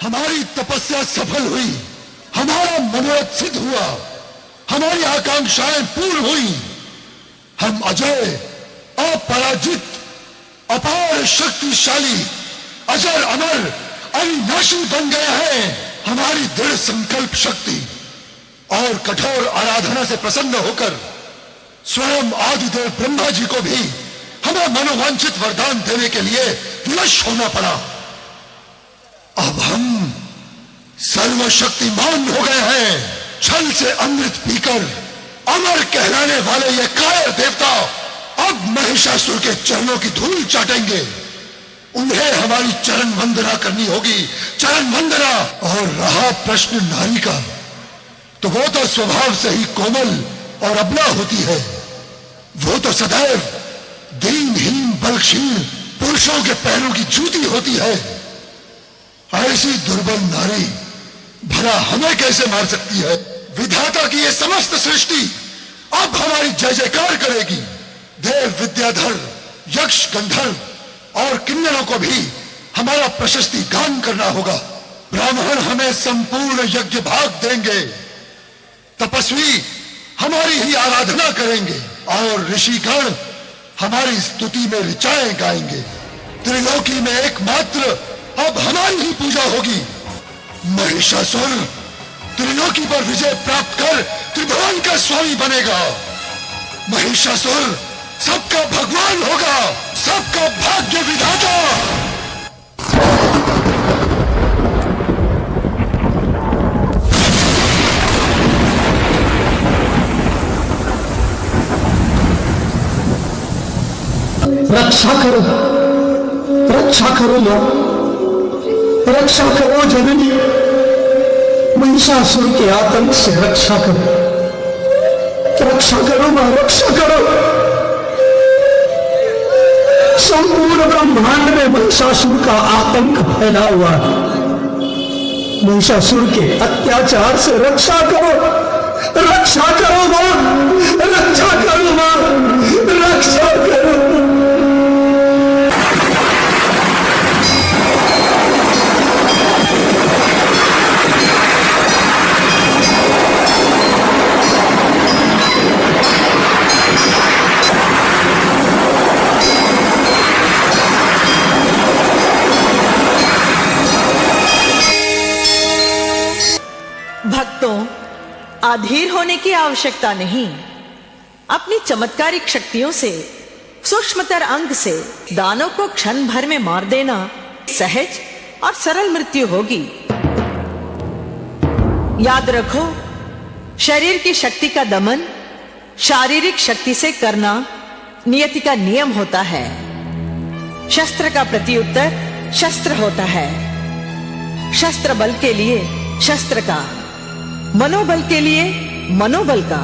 हमारी तपस्या सफल हुई, हमारा मनोरथ सिद्ध हुआ, हमारी आकांक्षाएं पूर्ण हुई। हम अजय, अपराजित, अपार शक्तिशाली, अजर अमर, अविनाशी बन गए हैं। हमारी दृढ़ संकल्प शक्ति और कठोर आराधना से प्रसन्न होकर स्वयं आदिदेव ब्रह्मा जी को भी हमें मनोवांछित वरदान देने के लिए विवश होना पड़ा। अब हम सर्वशक्तिमान हो गए हैं। छल से अमृत पीकर अमर कहलाने वाले ये कायर देवता अब महिषासुर के चरणों की धूल चाटेंगे। उन्हें हमारी चरण वंदना करनी होगी, चरण वंदना। और रहा प्रश्न नारी का, तो वो तो स्वभाव से ही कोमल और अबला होती है। वो तो सदैव दीनहीन बलक्षीण पुरुषों के पैरों की जूती होती है। ऐसी दुर्बल नारी भला हमें कैसे मार सकती है? विधाता की ये समस्त सृष्टि अब हमारी जय जयकार करेगी। देव, विद्याधर, यक्ष, गंधर्व और किन्नरों को भी हमारा प्रशस्ति गान करना होगा। ब्राह्मण हमें संपूर्ण यज्ञ भाग देंगे, तपस्वी हमारी ही आराधना करेंगे और ऋषिगण हमारी स्तुति में ऋचाएं गाएंगे। त्रिलोकी में एकमात्र अब हमारी ही पूजा होगी। महिषासुर त्रिलोकी पर विजय प्राप्त कर त्रिभुवन का स्वामी बनेगा। महिषासुर सबका भगवान होगा, सबका भाग्य विधाता। रक्षा करो, रक्षा करो मां, रक्षा करो जननी। महिषासुर के आतंक से रक्षा करो, रक्षा करो मां, रक्षा करो। संपूर्ण ब्रह्मांड में महिषासुर का आतंक फैला हुआ है। महिषासुर के अत्याचार से रक्षा करो, रक्षा करो मां, रक्षा करो मां, रक्षा करो। भक्तों, अधीर होने की आवश्यकता नहीं। अपनी चमत्कारिक शक्तियों से, सूक्ष्मतर अंग से दानों को क्षण भर में मार देना सहज और सरल मृत्यु होगी। याद रखो, शरीर की शक्ति का दमन शारीरिक शक्ति से करना नियति का नियम होता है। शस्त्र का प्रत्युत्तर शस्त्र होता है। शस्त्र बल के लिए शस्त्र का, मनोबल के लिए मनोबल का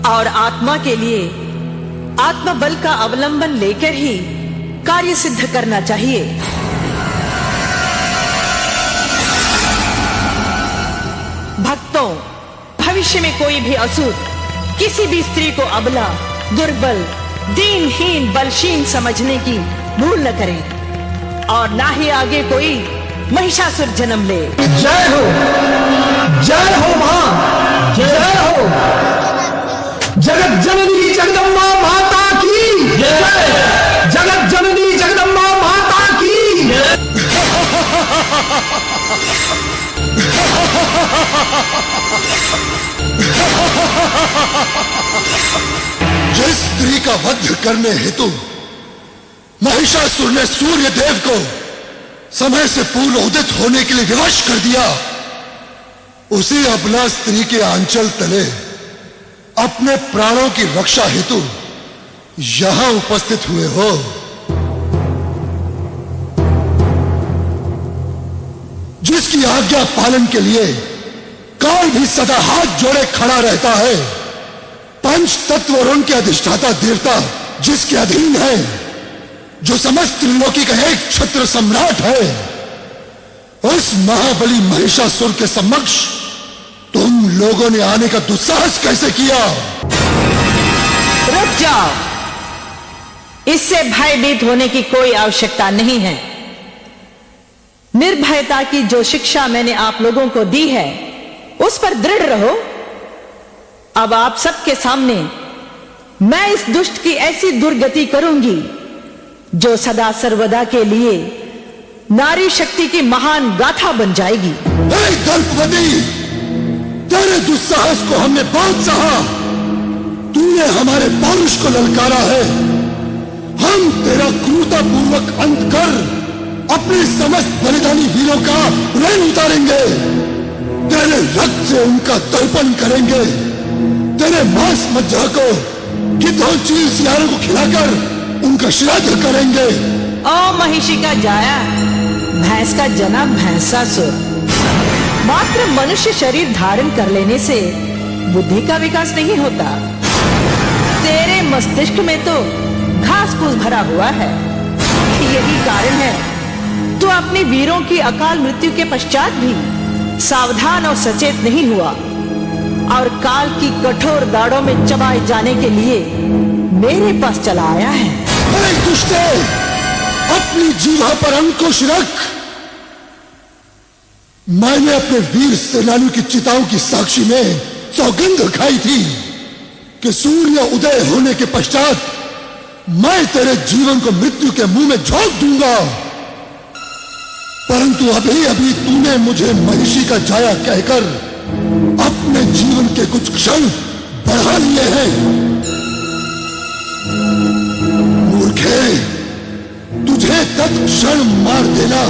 और आत्मा के लिए आत्मबल का अवलंबन लेकर ही कार्य सिद्ध करना चाहिए। भक्तों, भविष्य में कोई भी असुर किसी भी स्त्री को अबला, दुर्बल, दीनहीन, बलहीन समझने की भूल न करे और ना ही आगे कोई महिषासुर जन्म ले। जय हो, जय हो मां, जय हो। जगत जननी जगदम्बा माता की जय, जगत जननी जगदम्बा माता की जय। जिस स्त्री का वध करने हेतु महिषासुर ने सूर्य देव को समय से पूर्व उदित होने के लिए विवश कर दिया, उसी अबला स्त्री के आंचल तले अपने प्राणों की रक्षा हेतु यहां उपस्थित हुए हो। जिसकी आज्ञा पालन के लिए काल भी सदा हाथ जोड़े खड़ा रहता है। पंच तत्व और उनके अधिष्ठाता देवता जिसके अधीन है, जो समस्त त्रिलोकी का एक छत्र सम्राट है, उस महाबली महिषासुर के समक्ष तुम लोगों ने आने का दुस्साहस कैसे किया? रुक जाओ, इससे भयभीत होने की कोई आवश्यकता नहीं है। निर्भयता की जो शिक्षा मैंने आप लोगों को दी है उस पर दृढ़ रहो। अब आप सबके सामने मैं इस दुष्ट की ऐसी दुर्गति करूंगी जो सदा सर्वदा के लिए नारी शक्ति की महान गाथा बन जाएगी। दर्पवती, तेरे दुस्साहस को हमने बहुत सहा। तूने हमारे पौरुष को ललकारा है। हम तेरा क्रूरतापूर्वक अंत कर अपने समस्त बलिदानी वीरों का ऋण उतारेंगे। तेरे रक्त से उनका तर्पण करेंगे। तेरे मांस मज्जा को गिद्धों चील सियारों को खिलाकर उनका श्राद्ध करेंगे। ओ महिषी का जाया, भैंस का जना भैंसासुर, मात्र मनुष्य शरीर धारण कर लेने से बुद्धि का विकास नहीं होता। तेरे मस्तिष्क में तो घास फूस भरा हुआ है। यही कारण है तू अपने वीरों की अकाल मृत्यु के पश्चात भी सावधान और सचेत नहीं हुआ और काल की कठोर दाढ़ों में चबाए जाने के लिए मेरे पास चला आया है। अरे दुष्टे, अपनी जीवा पर अंकुश रख। मैंने अपने वीर सेनानियों की चिताओं की साक्षी में सौगंध खाई थी कि सूर्य उदय होने के पश्चात मैं तेरे जीवन को मृत्यु के मुंह में झोंक दूंगा। परंतु अभी अभी तूने मुझे महिषी का जाया कहकर अपने जीवन के कुछ क्षण बढ़ा लिए हैं। मूर्खे, तुझे तत्क्षण मार देना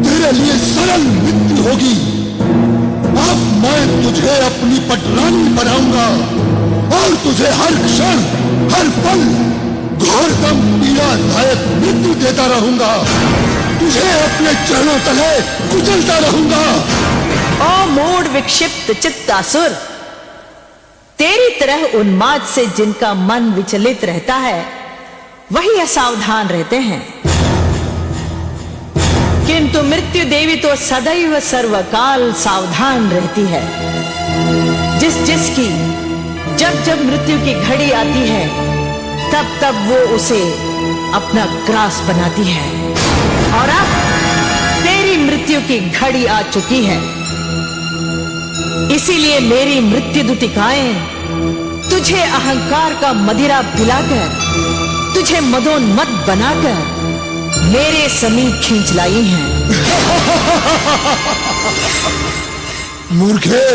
तेरे लिए सरल मृत्यु होगी। अब मैं तुझे अपनी पटरानी बनाऊंगा और तुझे हर क्षण हर पल घोरतम पीड़ादायक मृत्यु देता रहूंगा। तुझे अपने चरणों तले कुचलता रहूंगा। ओ मूढ़ विक्षिप्त चित्तासुर, तेरी तरह उन्माद से जिनका मन विचलित रहता है वही असावधान रहते हैं। किंतु मृत्यु देवी तो सदैव सर्वकाल सावधान रहती है। जिसकी जब जब मृत्यु की घड़ी आती है तब तब वो उसे अपना ग्रास बनाती है। और अब तेरी मृत्यु की घड़ी आ चुकी है। इसीलिए मेरी मृत्यु दुतिकाएं तुझे अहंकार का मदिरा पिलाकर, तुझे मदोन्मत्त बनाकर मेरे समीप खींच लाई हैं। मूर्खे,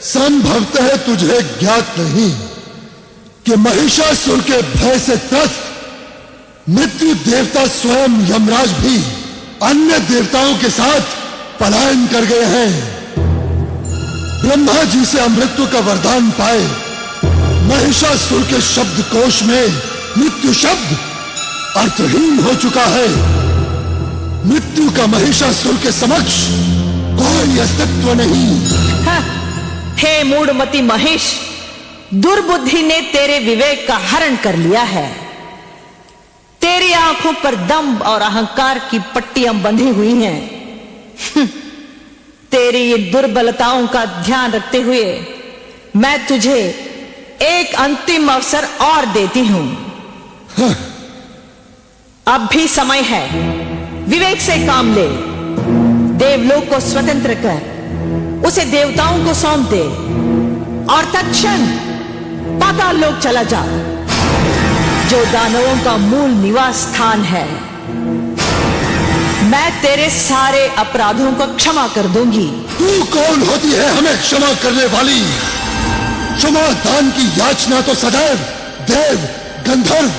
संभवतः तुझे ज्ञात नहीं कि महिषासुर के भय से त्रस्त मृत्यु देवता स्वयं यमराज भी अन्य देवताओं के साथ पलायन कर गए हैं। ब्रह्मा जी से अमृत्यु का वरदान पाए महिषासुर के शब्दकोश में मृत्यु शब्द अर्थहीन हो चुका है। मृत्यु का महिषासुर के समक्ष कोई अस्तित्व नहीं। हे मूढ़मती महेश, दुर्बुद्धि ने तेरे विवेक का हरण कर लिया है। तेरी आंखों पर दंभ और अहंकार की पट्टियां बंधी हुई हैं। तेरी ये दुर्बलताओं का ध्यान रखते हुए मैं तुझे एक अंतिम अवसर और देती हूं। अब भी समय है, विवेक से काम ले। देवलोक को स्वतंत्र कर उसे देवताओं को सौंप दे और तत्क्षण पाताल लोक चला जा, जो दानवों का मूल निवास स्थान है। मैं तेरे सारे अपराधों को क्षमा कर दूंगी। तू कौन होती है हमें क्षमा करने वाली? क्षमा दान की याचना तो सदैव देव, गंधर्व,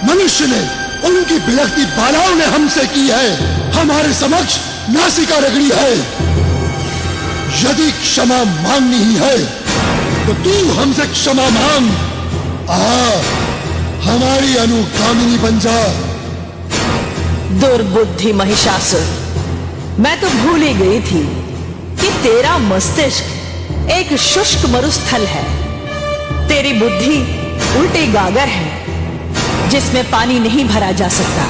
मनुष्य ने, उनकी बिलखती बालाओं ने हमसे की है। हमारे समक्ष नासिका रगड़ी है। यदि क्षमा मांगनी ही है तो तू हमसे क्षमा मांग। हमारी अनुगामिनी बन जा। दुर्बुद्धि महिषासुर, मैं तो भूल ही गई थी कि तेरा मस्तिष्क एक शुष्क मरुस्थल है। तेरी बुद्धि उल्टी गागर है जिसमें पानी नहीं भरा जा सकता।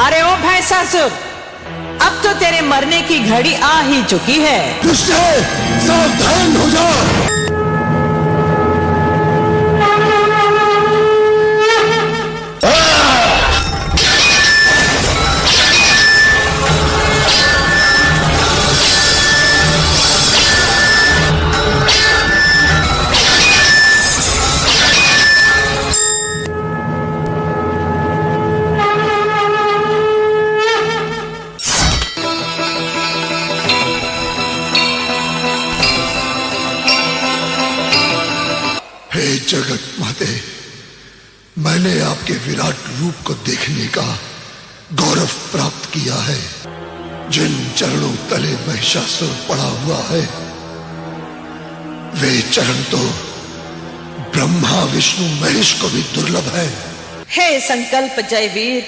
अरे ओ भैंसासुर, अब तो तेरे मरने की घड़ी आ ही चुकी है। दुष्ट है, सावधान हो जा। जगत माते, मैंने आपके विराट रूप को देखने का गौरव प्राप्त किया है। जिन चरणों तले महिषासुर पड़ा हुआ है, वे चरण तो ब्रह्मा विष्णु महेश को भी दुर्लभ है। हे संकल्प जयवीर,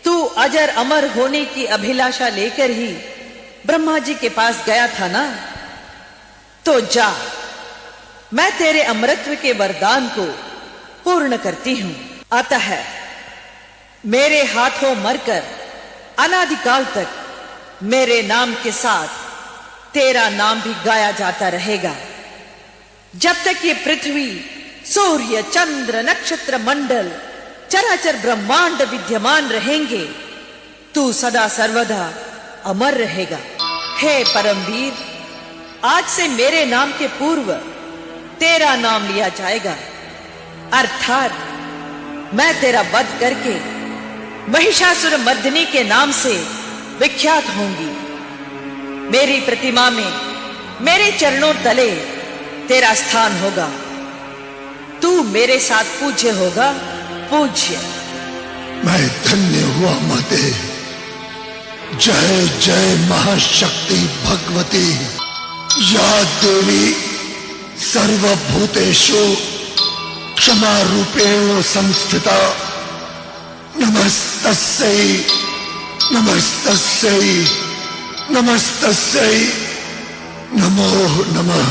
तू अजर अमर होने की अभिलाषा लेकर ही ब्रह्मा जी के पास गया था ना, तो जा, मैं तेरे अमृतत्व के वरदान को पूर्ण करती हूं। अतः मेरे हाथों मरकर अनादिकाल तक मेरे नाम के साथ तेरा नाम भी गाया जाता रहेगा। जब तक ये पृथ्वी, सूर्य, चंद्र, नक्षत्र मंडल, चराचर ब्रह्मांड विद्यमान रहेंगे, तू सदा सर्वदा अमर रहेगा। हे परमवीर, आज से मेरे नाम के पूर्व तेरा नाम लिया जाएगा, अर्थात मैं तेरा वध करके महिषासुर मर्दिनी के नाम से विख्यात होंगी। मेरी प्रतिमा में, मेरे चरणों तले तेरा स्थान होगा। तू मेरे साथ पूज्य होगा, पूज्य। मैं धन्य हुआ माते। जय जय महाशक्ति भगवती, या देवी सर्वभूतेषु क्षमा रूपेण संस्थिता। नमस्तस्यै नमस्तस्यै नमस्तस्यै नमो नमः।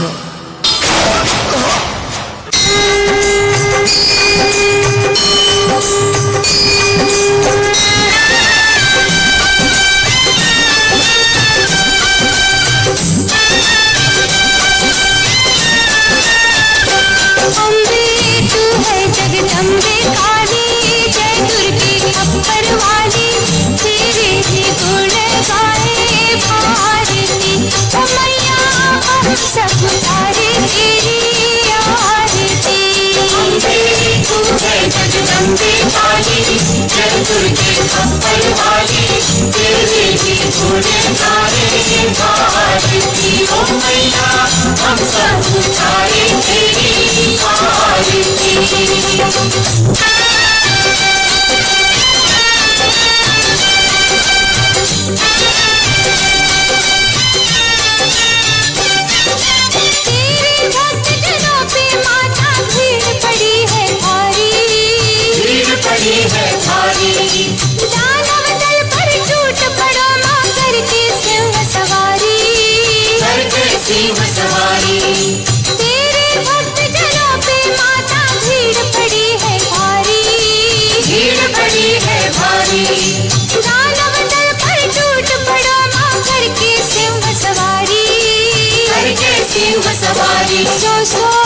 जगदम्बे काली, जय दुर्गे अपर वाली, तेरे ही गुण गाए भारती। ओ मैया हम सब तारे तेरी आरती। अम्बे तू है जगदम्बे काली, जय दुर्गे अपर वाली, तेरे ही गुण गाए भारती। ओ मैया हम सब तारे तेरी आरती। सवारी सो सो